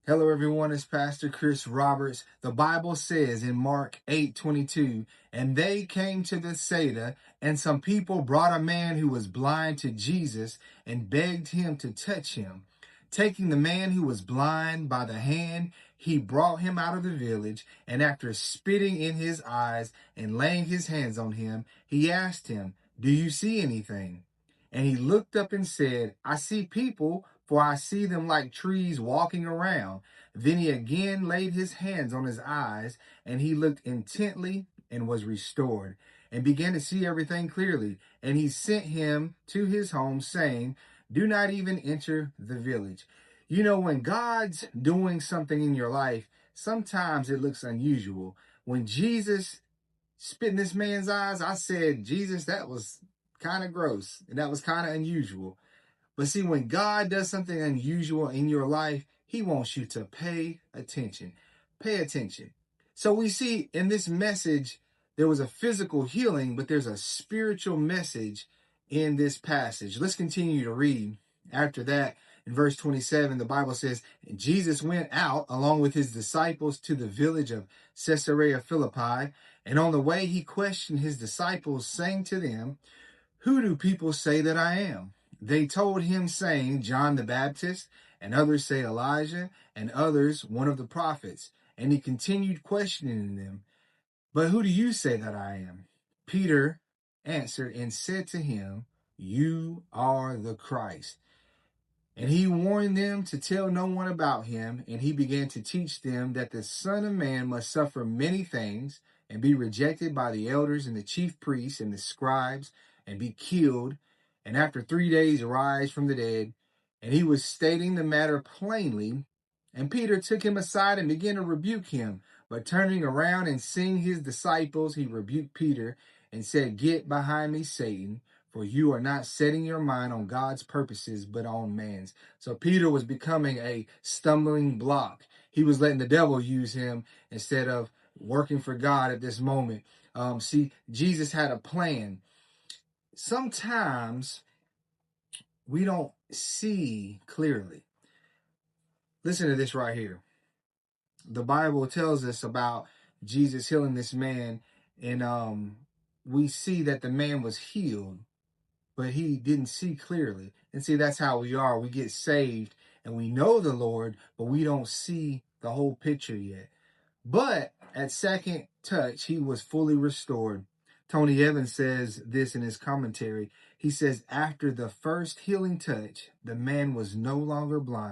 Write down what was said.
Hello, everyone. It's Pastor Chris Roberts. The Bible says in Mark 8:22, and they came to Bethsaida, and some people brought a man who was blind to Jesus and begged him to touch him. Taking the man who was blind by the hand, he brought him out of the village, and after spitting in his eyes and laying his hands on him, he asked him, "Do you see anything?" And he looked up and said, "I see people, for I see them like trees walking around." Then he again laid his hands on his eyes, and he looked intently and was restored, and began to see everything clearly. And he sent him to his home, saying, "Do not even enter the village." You know, when God's doing something in your life, sometimes it looks unusual. When Jesus spit in this man's eyes, I said, "Jesus, that was kind of gross, and that was kind of unusual." But see, when God does something unusual in your life, he wants you to pay attention. Pay attention. So we see in this message, there was a physical healing, but there's a spiritual message in this passage. Let's continue to read. After that, in verse 27, the Bible says, Jesus went out along with his disciples to the village of Caesarea Philippi, and on the way he questioned his disciples, saying to them, "Who do people say that I am?" They told him, saying, "John the Baptist, and others say Elijah, and others one of the prophets." And he continued questioning them, "But who do you say that I am?" Peter answered and said to him, "You are the Christ." And he warned them to tell no one about him, and he began to teach them that the Son of Man must suffer many things, and be rejected by the elders and the chief priests and the scribes, and be killed, and after 3 days rise from the dead. And he was stating the matter plainly, and Peter took him aside and began to rebuke him. But turning around and seeing his disciples, he rebuked Peter and said, "Get behind me, Satan, for you are not setting your mind on God's purposes, but on man's." So Peter was becoming a stumbling block. He was letting the devil use him instead of working for God at this moment. See, Jesus had a plan. Sometimes we don't see clearly. Listen to this right here. The Bible tells us about Jesus healing this man, and we see that the man was healed, but he didn't see clearly. And see, that's how we are. We get saved and we know the Lord, but we don't see the whole picture yet. But at second touch, he was fully restored. Tony Evans says this in his commentary. He says, after the first healing touch, the man was no longer blind.